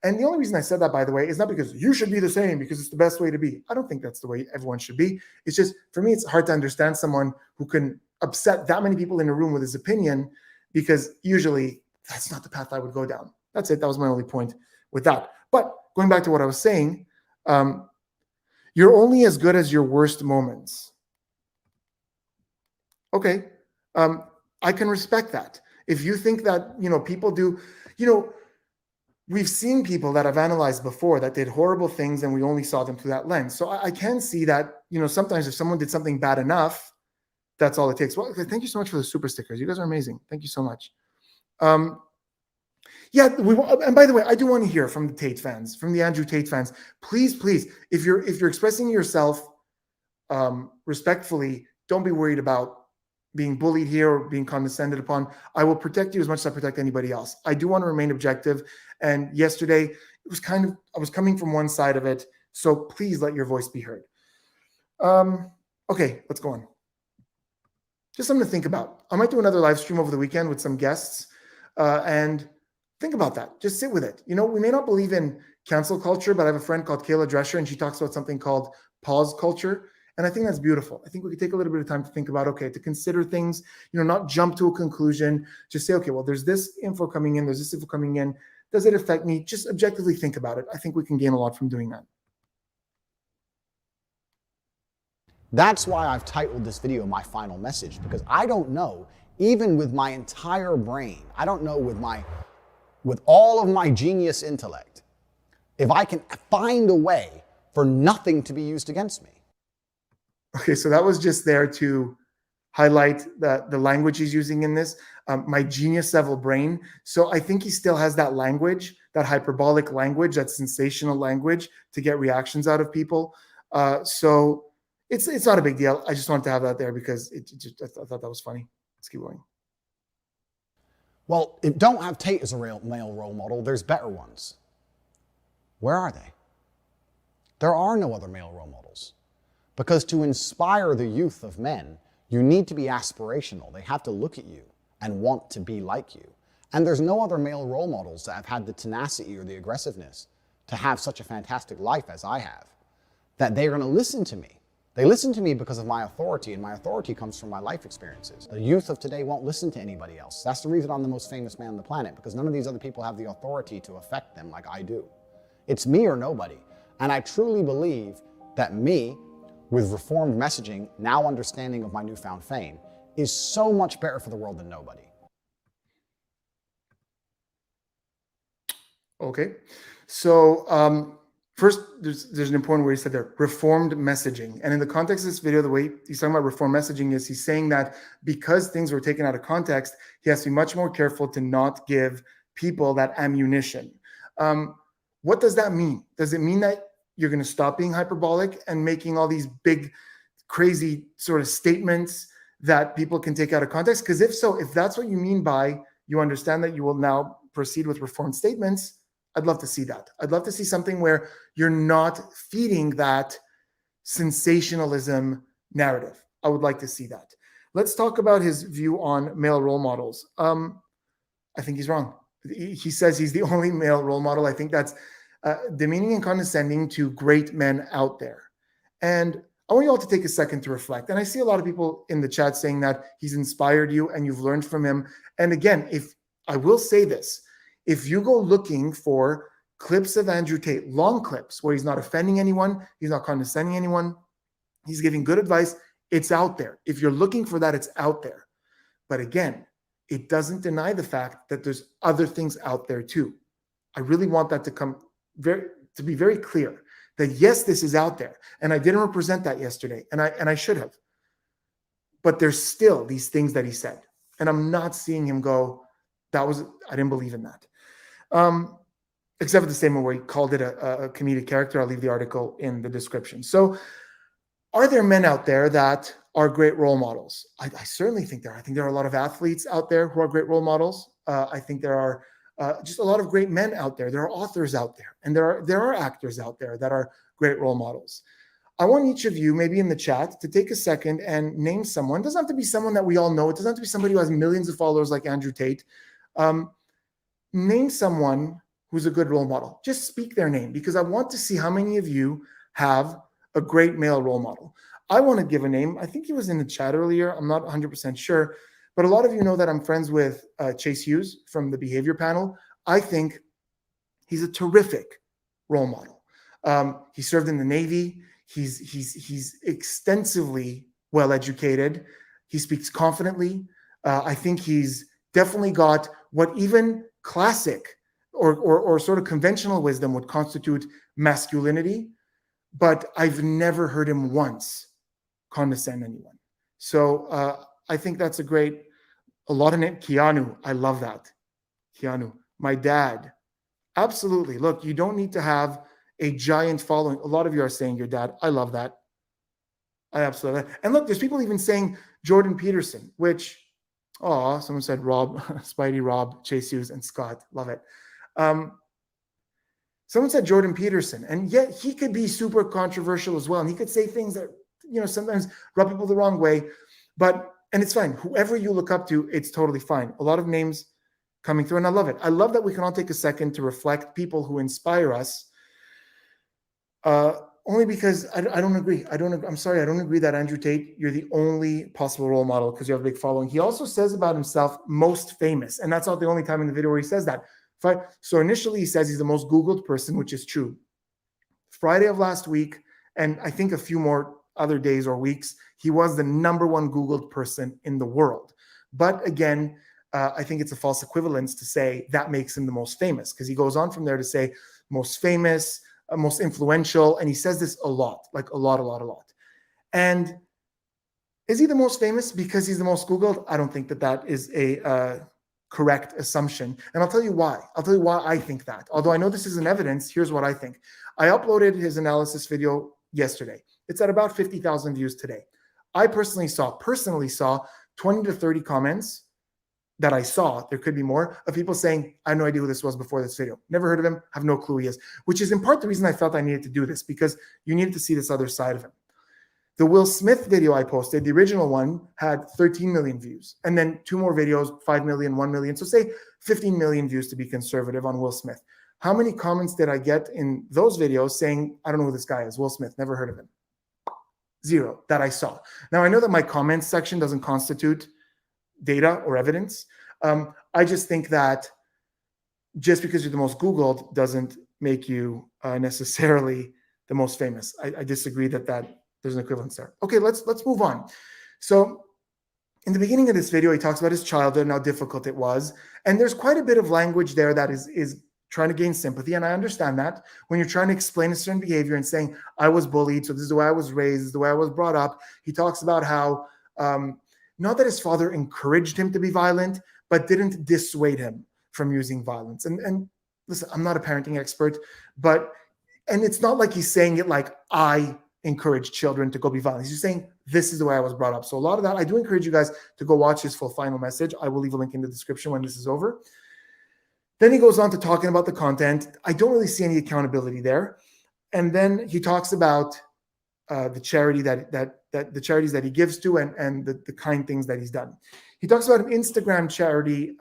And the only reason I said that, by the way, is not because you should be the same, because it's the best way to be. I don't think that's the way everyone should be. It's just, for me, it's hard to understand someone who can upset that many people in a room with his opinion, because usually that's not the path I would go down. That's it. That was my only point with that. But going back to what I was saying, you're only as good as your worst moments. Okay. I can respect that. If you think that, people do, we've seen people that I've analyzed before that did horrible things and we only saw them through that lens. So I can see that, sometimes if someone did something bad enough, that's all it takes. Well, thank you so much for the super stickers. You guys are amazing. Thank you so much. And by the way, I do want to hear from the Tate fans, from the Andrew Tate fans. Please, if you're expressing yourself respectfully, don't be worried about being bullied here or being condescended upon. I will protect you as much as I protect anybody else. I do want to remain objective. And yesterday, it was I was coming from one side of it. So please let your voice be heard. Okay, let's go on. Just something to think about. I might do another live stream over the weekend with some guests and think about that. Just sit with it. We may not believe in cancel culture, but I have a friend called Kayla Drescher, and she talks about something called pause culture. And I think that's beautiful. I think we could take a little bit of time to think about, to consider things, not jump to a conclusion. Just say, okay, well, there's this info coming in, there's this info coming in. Does it affect me? Just objectively think about it. I think we can gain a lot from doing that. That's why I've titled this video My Final Message, because I don't know, even with my entire brain, I don't know with all of my genius intellect, if I can find a way for nothing to be used against me. Okay, so that was just there to highlight the language he's using in this, my genius level brain. So I think he still has that language, that hyperbolic language, that sensational language to get reactions out of people. So it's not a big deal. I just wanted to have that there because I thought that was funny. Let's keep going. Well, don't have Tate as a male role model. There's better ones. Where are they? There are no other male role models. Because to inspire the youth of men, you need to be aspirational. They have to look at you and want to be like you. And there's no other male role models that have had the tenacity or the aggressiveness to have such a fantastic life as I have, that they're going to listen to me. They listen to me because of my authority, and my authority comes from my life experiences. The youth of today won't listen to anybody else. That's the reason I'm the most famous man on the planet, because none of these other people have the authority to affect them like I do. It's me or nobody. And I truly believe that me, with reformed messaging, now understanding of my newfound fame, is so much better for the world than nobody. Okay. So first, there's an important word he said there, reformed messaging. And in the context of this video, the way he's talking about reformed messaging is he's saying that because things were taken out of context, he has to be much more careful to not give people that ammunition. What does that mean? Does it mean that you're going to stop being hyperbolic and making all these big, crazy sort of statements that people can take out of context? Because if so, if that's what you mean by you understand that you will now proceed with reformed statements, I'd love to see that. I'd love to see something where you're not feeding that sensationalism narrative. I would like to see that. Let's talk about his view on male role models. I think he's wrong. He says he's the only male role model. I think that's demeaning and condescending to great men out there. And I want you all to take a second to reflect. And I see a lot of people in the chat saying that he's inspired you and you've learned from him. And again, if I will say this, if you go looking for clips of Andrew Tate, long clips where he's not offending anyone, he's not condescending anyone, he's giving good advice, it's out there. If you're looking for that, it's out there. But again, it doesn't deny the fact that there's other things out there too. I really want that to be very clear that yes, this is out there. And I didn't represent that yesterday, and I should have. But there's still these things that he said. And I'm not seeing him go, I didn't believe in that. Except for the statement where he called it a comedic character. I'll leave the article in the description. So are there men out there that are great role models? I certainly think there are. I think there are a lot of athletes out there who are great role models. I think there are just a lot of great men out there. There are authors out there, and there are actors out there that are great role models. I want each of you, maybe in the chat, to take a second and name someone. It doesn't have to be someone that we all know. It doesn't have to be somebody who has millions of followers like Andrew Tate. Name someone who's a good role model. Just speak their name, because I want to see how many of you have a great male role model. I want to give a name. I think he was in the chat earlier. I'm not 100% sure, but a lot of you know that I'm friends with Chase Hughes from the Behavior Panel. I think he's a terrific role model. He served in the Navy. He's extensively well educated. He speaks confidently. I think he's definitely got what even classic or sort of conventional wisdom would constitute masculinity, but I've never heard him once condescend anyone. So I think that's a lot of it. Keanu, I love that. Keanu, my dad, absolutely. Look, you don't need to have a giant following. A lot of you are saying your dad. I love that. I absolutely love that. And look, there's people even saying Jordan Peterson, which, someone said Rob, Spidey, Rob, Chase Hughes, and Scott. Love it. Someone said Jordan Peterson, and yet he could be super controversial as well. And he could say things that, sometimes rub people the wrong way, and it's fine. Whoever you look up to, it's totally fine. A lot of names coming through, and I love it. I love that we can all take a second to reflect people who inspire us. Only because I don't agree. I'm sorry. I don't agree that Andrew Tate, you're the only possible role model because you have a big following. He also says about himself, most famous. And that's not the only time in the video where he says that. So initially he says he's the most Googled person, which is true. Friday of last week, and I think a few more other days or weeks, he was the number one Googled person in the world. But again, I think it's a false equivalence to say that makes him the most famous, because he goes on from there to say most famous, most influential, and he says this a lot, like a lot. And is he the most famous because he's the most Googled? I don't think that is a correct assumption. And I'll tell you why. I'll tell you why I think that. Although I know this isn't evidence, here's what I think. I uploaded his analysis video yesterday. It's at about 50,000 views today. I personally saw 20 to 30 comments that I saw, there could be more, of people saying, I had no idea who this was before this video. Never heard of him, have no clue who he is, which is in part the reason I felt I needed to do this, because you needed to see this other side of him. The Will Smith video I posted, the original one, had 13 million views. And then 2 more videos, 5 million, 1 million. So say 15 million views to be conservative on Will Smith. How many comments did I get in those videos saying, I don't know who this guy is, Will Smith, never heard of him? 0 that I saw. Now, I know that my comments section doesn't constitute data or evidence. I just think that just because you're the most Googled doesn't make you necessarily the most famous. I disagree that there's an equivalence there. Okay, let's move on. So in the beginning of this video, he talks about his childhood and how difficult it was. And there's quite a bit of language there that is trying to gain sympathy. And I understand that when you're trying to explain a certain behavior and saying, I was bullied, so this is the way I was raised, this is the way I was brought up. He talks about how, not that his father encouraged him to be violent, but didn't dissuade him from using violence. And listen, I'm not a parenting expert, and it's not like he's saying it like I encourage children to go be violent. He's just saying, this is the way I was brought up. So a lot of that, I do encourage you guys to go watch his full final message. I will leave a link in the description when this is over. Then he goes on to talking about the content. I don't really see any accountability there. And then he talks about the charity that the charities that he gives to and the kind things that he's done. He talks about an Instagram charity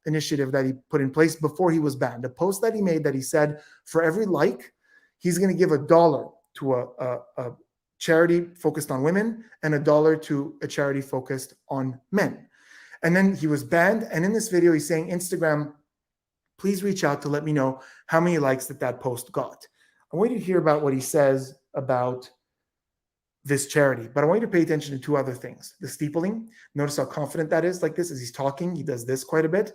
initiative that he put in place before he was banned. A post that he made that he said for every like, he's going to give $1 to a charity focused on women and $1 to a charity focused on men. And then he was banned. And in this video, he's saying, Instagram, please reach out to let me know how many likes that post got. I want you to hear about what he says about this charity, but I want you to pay attention to two other things. The steepling, notice how confident that is like this as he's talking. He does this quite a bit.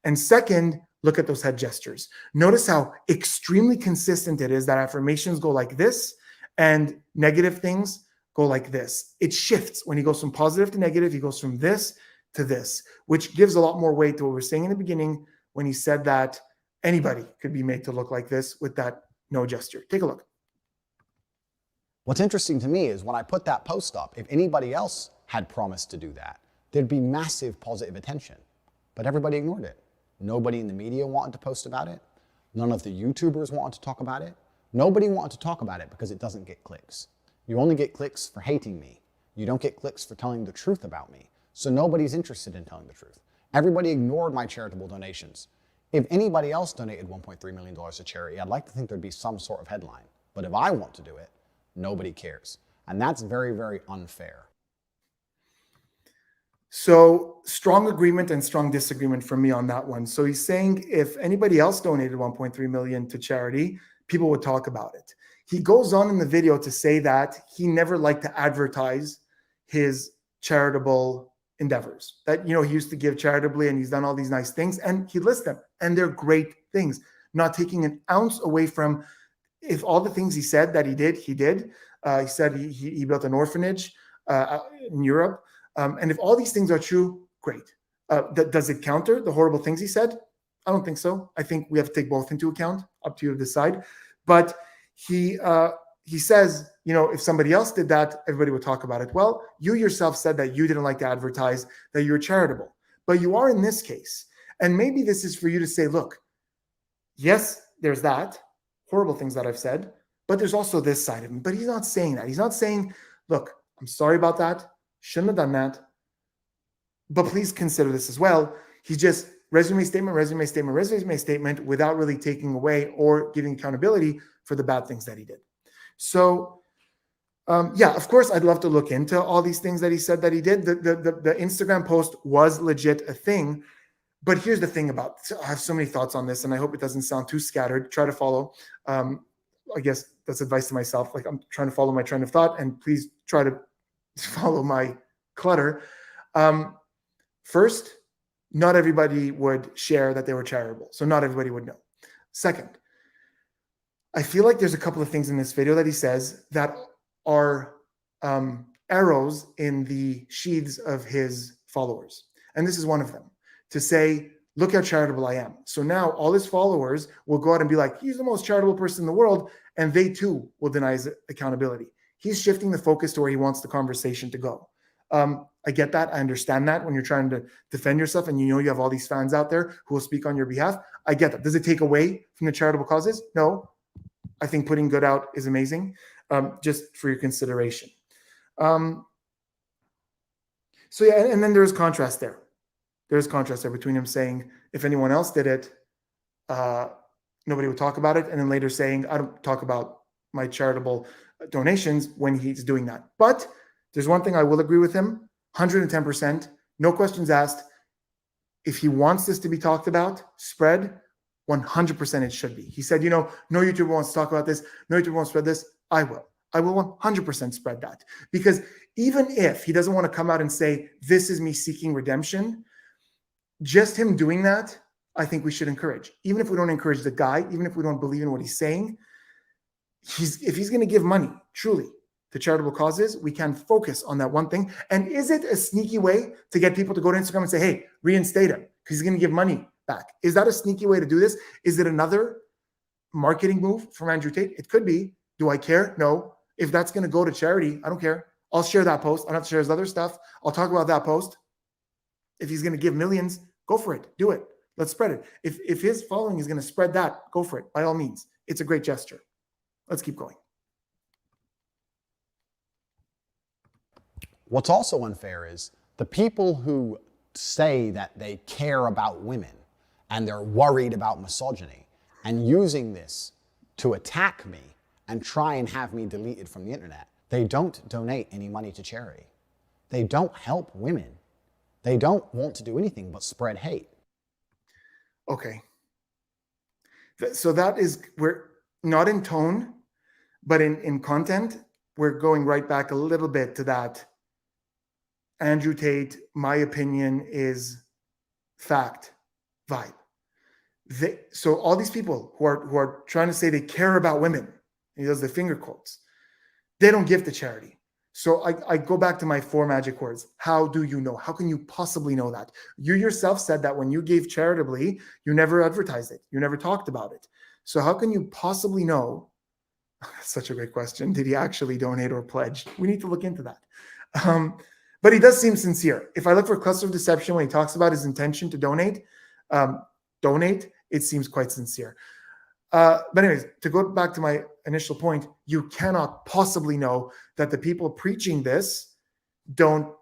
And second, look at those head gestures. Notice how extremely consistent it is that affirmations go like this and negative things go like this. It shifts. When he goes from positive to negative, he goes from this to this, which gives a lot more weight to what we were saying in the beginning when he said that anybody could be made to look like this with that no gesture. Take a look. What's interesting to me is when I put that post up, if anybody else had promised to do that, there'd be massive positive attention. But everybody ignored it. Nobody in the media wanted to post about it. None of the YouTubers wanted to talk about it. Nobody wanted to talk about it because it doesn't get clicks. You only get clicks for hating me. You don't get clicks for telling the truth about me. So nobody's interested in telling the truth. Everybody ignored my charitable donations. If anybody else donated $1.3 million to charity, I'd like to think there'd be some sort of headline. But if I want to do it, nobody cares. And that's very, very unfair. So strong agreement and strong disagreement from me on that one. So he's saying if anybody else donated 1.3 million to charity, people would talk about it. He goes on in the video to say that he never liked to advertise his charitable endeavors, that, he used to give charitably and he's done all these nice things and he lists them and they're great things, not taking an ounce away from if all the things he said that he did. He said he built an orphanage in Europe. And if all these things are true, great. Does it counter the horrible things he said? I don't think so. I think we have to take both into account, up to you to decide. But he says, if somebody else did that, everybody would talk about it. Well, you yourself said that you didn't like to advertise that you're charitable, but you are in this case. And maybe this is for you to say, look, yes, there's that, horrible things that I've said, but there's also this side of me. But he's not saying that. He's not saying, look, I'm sorry about that. Shouldn't have done that. But please consider this as well. He's just resume statement without really taking away or giving accountability for the bad things that he did. So, yeah, of course, I'd love to look into all these things that he said that he did. The Instagram post was legit a thing. But here's the thing about it. I have so many thoughts on this, and I hope it doesn't sound too scattered. Try to follow. I guess that's advice to myself. Like, I'm trying to follow my train of thought, and please try to follow my clutter. First, not everybody would share that they were charitable. So not everybody would know. Second, I feel like there's a couple of things in this video that he says that are arrows in the sheaths of his followers. And this is one of them, to say, look how charitable I am. So now all his followers will go out and be like, he's the most charitable person in the world. And they too will deny his accountability. He's shifting the focus to where he wants the conversation to go. I get that. I understand that when you're trying to defend yourself and you have all these fans out there who will speak on your behalf. I get that. Does it take away from the charitable causes? No. I think putting good out is amazing, just for your consideration. So yeah, and then there's contrast there. There's contrast there between him saying, if anyone else did it, nobody would talk about it. And then later saying, I don't talk about my charitable donations when he's doing that. But there's one thing I will agree with him, 110%, no questions asked. If he wants this to be talked about, spread, 100% it should be. He said, no YouTuber wants to talk about this. No YouTuber wants to spread this. I will. I will 100% spread that, because even if he doesn't want to come out and say, this is me seeking redemption, just him doing that, I think we should encourage. Even if we don't encourage the guy, even if we don't believe in what he's saying, if he's going to give money truly to charitable causes, we can focus on that one thing. And is it a sneaky way to get people to go to Instagram and say, hey, reinstate him because he's going to give money back? Is that a sneaky way to do this? Is it another marketing move from Andrew Tate? It could be. Do I care? No. If that's going to go to charity, I don't care. I'll share that post. I don't have to share his other stuff. I'll talk about that post. If he's going to give millions, go for it. Do it. Let's spread it. If his following is going to spread that, go for it. By all means. It's a great gesture. Let's keep going. What's also unfair is the people who say that they care about women and they're worried about misogyny and using this to attack me and try and have me deleted from the internet, they don't donate any money to charity. They don't help women. They don't want to do anything but spread hate. Okay. So that is, we're not in tone, but in content, we're going right back a little bit to that. Andrew Tate, my opinion is fact vibe. So all these people who are trying to say they care about women, he does the finger quotes, they don't give to charity. So I go back to my 4 magic words. How do you know? How can you possibly know that? You yourself said that when you gave charitably, you never advertised it. You never talked about it. So how can you possibly know? Such a great question. Did he actually donate or pledge? We need to look into that. But he does seem sincere. If I look for cluster of deception when he talks about his intention to donate, it seems quite sincere. But anyways, to go back to my initial point, you cannot possibly know that the people preaching this don't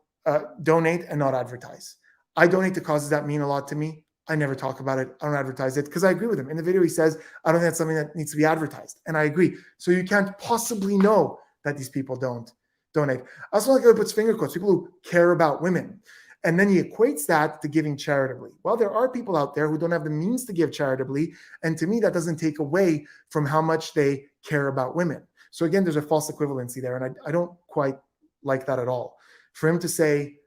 donate and not advertise. I donate to causes that mean a lot to me. I never talk about it. I don't advertise it because I agree with him. In the video, he says, I don't think that's something that needs to be advertised. And I agree. So you can't possibly know that these people don't donate. I also like how he puts finger quotes, people who care about women. And then he equates that to giving charitably. Well, there are people out there who don't have the means to give charitably. And to me, that doesn't take away from how much they care about women. So again, there's a false equivalency there. And I don't quite like that at all. For him to say,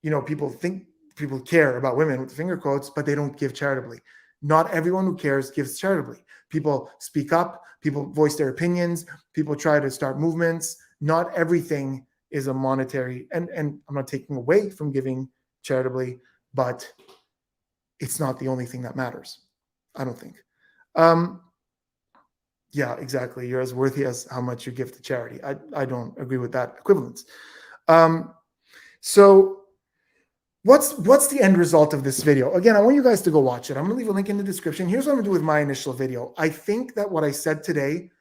people care about women with finger quotes, but they don't give charitably. Not everyone who cares gives charitably. People speak up, people voice their opinions, people try to start movements. Not everything is a monetary, and I'm not taking away from giving charitably, but it's not the only thing that matters, I don't think. Yeah, exactly. You're as worthy as how much you give to charity. I don't agree with that equivalence. So what's the end result of this video? Again, I want you guys to go watch it. I'm going to leave a link in the description. Here's what I'm going to do with my initial video. I think that what I said today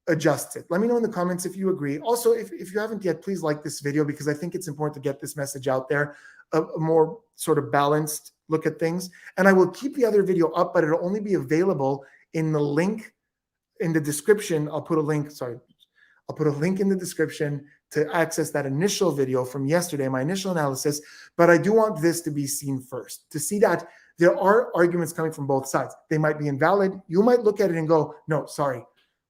adjusts it. Let me know in the comments if you agree. Also, if you haven't yet, please like this video because I think it's important to get this message out there, a more sort of balanced look at things. And I will keep the other video up, but it'll only be available in the link in the description. I'll put a link in the description to access that initial video from yesterday, my initial analysis. But I do want this to be seen first, to see that there are arguments coming from both sides. They might be invalid. You might look at it and go, no, sorry.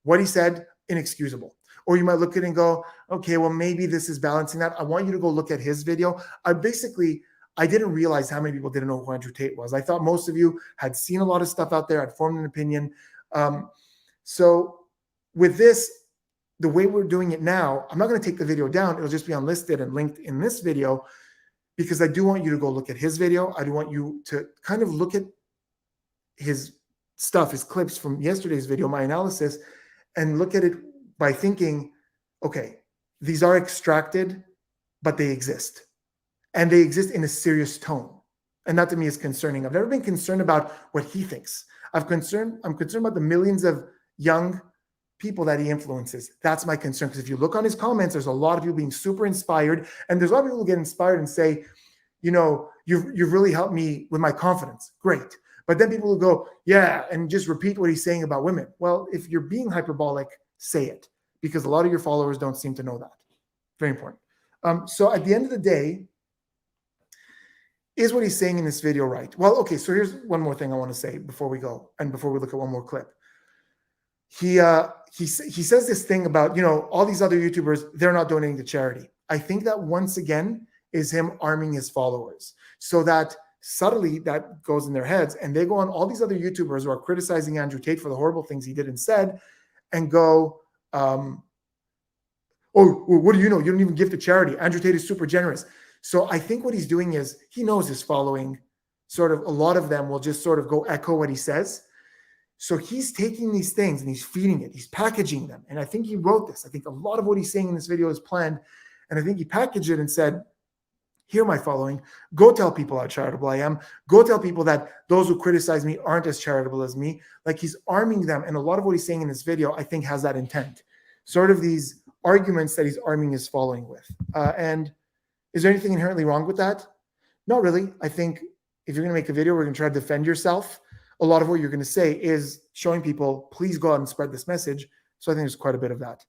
What he said, inexcusable. Or you might look at it and go, okay, well, maybe this is balancing that. I want you to go look at his video. I didn't realize how many people didn't know who Andrew Tate was. I thought most of you had seen a lot of stuff out there, had formed an opinion. So with this, the way we're doing it now, I'm not going to take the video down. It'll just be unlisted and linked in this video because I do want you to go look at his video. I do want you to kind of look at his stuff, his clips from yesterday's video, my analysis, and look at it by thinking, okay, these are extracted, but they exist. And they exist in a serious tone. And that to me is concerning. I've never been concerned about what he thinks. I'm concerned about the millions of young people that he influences. That's my concern. Because if you look on his comments, there's a lot of people being super inspired. And there's a lot of people who get inspired and say, you've really helped me with my confidence. Great. But then people will go, yeah, and just repeat what he's saying about women. Well, if you're being hyperbolic, say it, because a lot of your followers don't seem to know that. Very important. So at the end of the day, is what he's saying in this video right? Well, okay, so here's one more thing I want to say before we go and before we look at one more clip. He he says this thing about, all these other YouTubers, they're not donating to charity. I think that once again is him arming his followers so that subtly that goes in their heads and they go on all these other YouTubers who are criticizing Andrew Tate for the horrible things he did and said and go, oh, what do you know? You don't even give to charity. Andrew Tate is super generous. So I think what he's doing is he knows his following, sort of a lot of them will just sort of go echo what he says. So he's taking these things and he's feeding it. He's packaging them. And I think he wrote this. I think a lot of what he's saying in this video is planned. And I think he packaged it and said, here, my following, go tell people how charitable I am. Go tell people that those who criticize me aren't as charitable as me. Like he's arming them. And a lot of what he's saying in this video, I think has that intent. Sort of these arguments that he's arming his following with. And is there anything inherently wrong with that? Not really. I think if you're going to make a video, we're going to try to defend yourself. A lot of what you're going to say is showing people, please go out and spread this message. So I think there's quite a bit of that.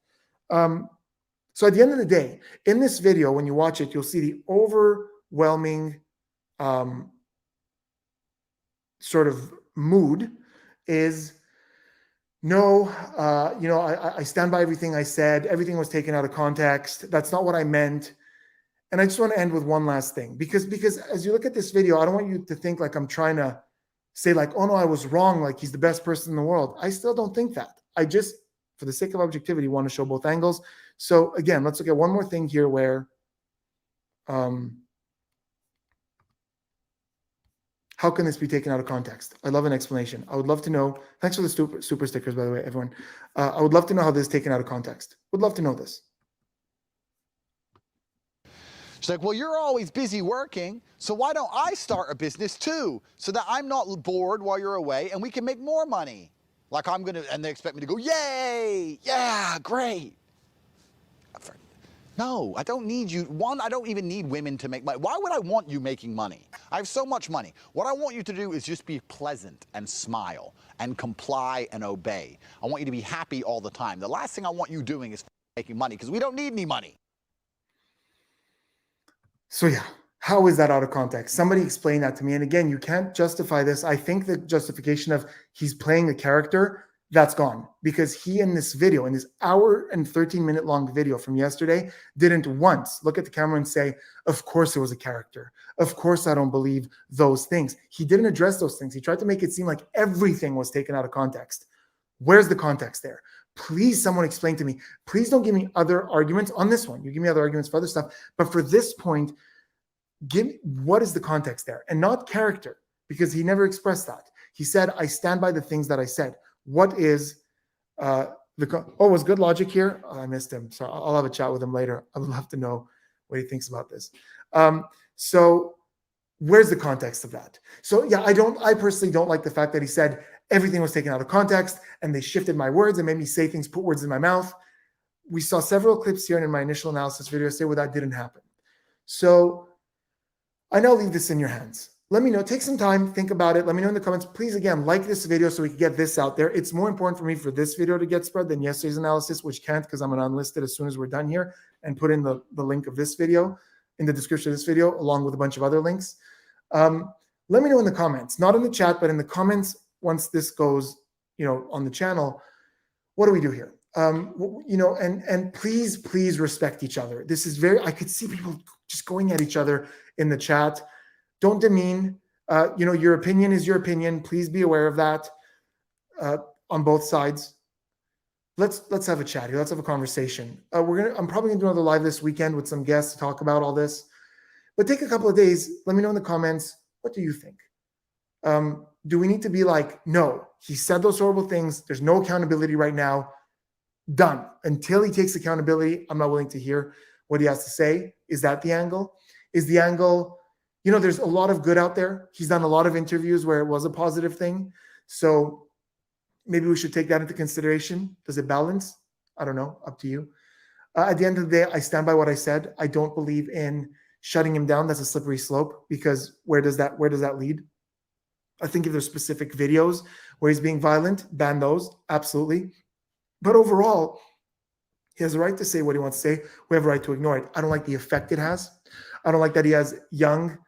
So at the end of the day, in this video, when you watch it, you'll see the overwhelming sort of mood is, no, I stand by everything I said. Everything was taken out of context. That's not what I meant. And I just want to end with one last thing, because as you look at this video, I don't want you to think like I'm trying to say like, oh no, I was wrong. Like he's the best person in the world. I still don't think that. I just, for the sake of objectivity, want to show both angles. So again, let's look at one more thing here where, how can this be taken out of context? I love an explanation. I would love to know. Thanks for the super stickers, by the way, everyone. I would love to know how this is taken out of context. Would love to know this. She's like, well, you're always busy working, so why don't I start a business too, so that I'm not bored while you're away and we can make more money. Like I'm gonna, and they expect me to go, yay, yeah, great. No, I don't need you. One, I don't even need women to make money. Why would I want you making money? I have so much money. What I want you to do is just be pleasant and smile and comply and obey. I want you to be happy all the time. The last thing I want you doing is making money, because we don't need any money. So yeah, how is that out of context? Somebody explain that to me. And again, you can't justify this. I think the justification of he's playing the character, that's gone, because he in this video, in this hour and 13-minute long video from yesterday, didn't once look at the camera and say, of course it was a character. Of course I don't believe those things. He didn't address those things. He tried to make it seem like everything was taken out of context. Where's the context there? Please, someone explain to me. Please don't give me other arguments on this one. You give me other arguments for other stuff. But for this point, what is the context there? And not character, because he never expressed that. He said, I stand by the things that I said. What is was Good Logic here? Oh, I missed him. So I'll have a chat with him later. I would love to know what he thinks about this. So where's the context of that? So yeah, I personally don't like the fact that he said everything was taken out of context and they shifted my words and made me say things, put words in my mouth. We saw several clips here in my initial analysis video say, well, that didn't happen. So I now leave this in your hands. Let me know. Take some time, think about it. Let me know in the comments. Please, again, like this video so we can get this out there. It's more important for me for this video to get spread than yesterday's analysis, which can't, because I'm going to unlist it as soon as we're done here and put in the link of this video in the description of this video, along with a bunch of other links. Let me know in the comments, not in the chat, but in the comments once this goes, on the channel. What do we do here? And please respect each other. This is I could see people just going at each other in the chat. Don't demean, your opinion is your opinion. Please be aware of that on both sides. Let's have a chat here. Let's have a conversation. I'm probably gonna do another live this weekend with some guests to talk about all this, but take a couple of days. Let me know in the comments. What do you think? Do we need to be like, no, he said those horrible things. There's no accountability right now. Done. Until he takes accountability, I'm not willing to hear what he has to say. Is that the angle? Is the angle, there's a lot of good out there. He's done a lot of interviews where it was a positive thing. So maybe we should take that into consideration. Does it balance? I don't know. Up to you. At the end of the day, I stand by what I said. I don't believe in shutting him down. That's a slippery slope, because where does that lead? I think if there's specific videos where he's being violent, ban those. Absolutely. But overall, he has a right to say what he wants to say. We have a right to ignore it. I don't like the effect it has. I don't like that he has young,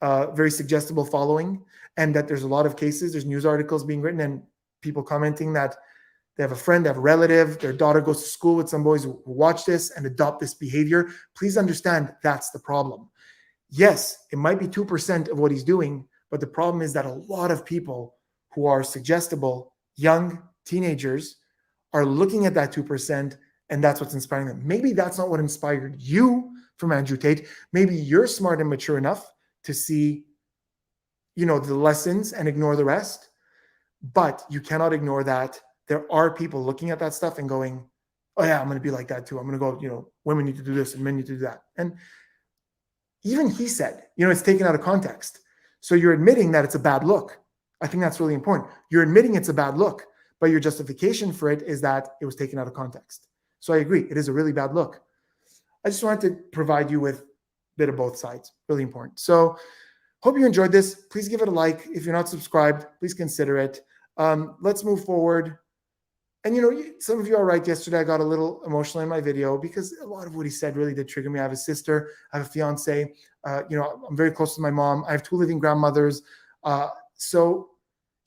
very suggestible following, and that there's a lot of cases, there's news articles being written and people commenting that they have a friend, they have a relative, their daughter goes to school with some boys who watch this and adopt this behavior. Please understand that's the problem. Yes, it might be 2% of what he's doing, but the problem is that a lot of people who are suggestible, young teenagers, are looking at that 2%, and that's what's inspiring them. Maybe that's not what inspired you from Andrew Tate. Maybe you're smart and mature enough to see, the lessons and ignore the rest, but you cannot ignore that there are people looking at that stuff and going, oh yeah, I'm going to be like that too. I'm going to go, women need to do this and men need to do that. And even he said, it's taken out of context. So you're admitting that it's a bad look. I think that's really important. You're admitting it's a bad look, but your justification for it is that it was taken out of context. So I agree. It is a really bad look. I just wanted to provide you with a bit of both sides. Really important. So hope you enjoyed this. Please give it a like. If you're not subscribed, please consider it. Let's move forward. And, some of you are right. Yesterday, I got a little emotional in my video because a lot of what he said really did trigger me. I have a sister. I have a fiance. I'm very close to my mom. I have 2 living grandmothers. So,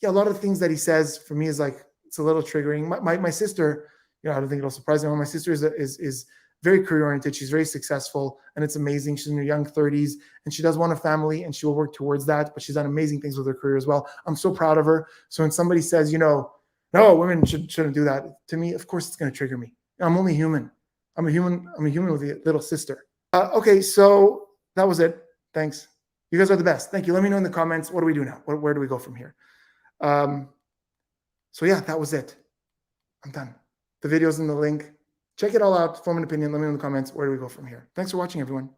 a lot of the things that he says for me is like, it's a little triggering. My sister, I don't think it'll surprise anyone. My sister is very career-oriented. She's very successful, and it's amazing. She's in her young 30s, and she does want a family, and she will work towards that, but she's done amazing things with her career as well. I'm so proud of her. So when somebody says, no, women shouldn't do that. To me, of course, it's going to trigger me. I'm only human. I'm a human with a little sister. Okay, so that was it. Thanks. You guys are the best. Thank you. Let me know in the comments. What do we do now? Where do we go from here? So yeah, that was it. I'm done. The video's in the link. Check it all out. Form an opinion. Let me know in the comments. Where do we go from here? Thanks for watching, everyone.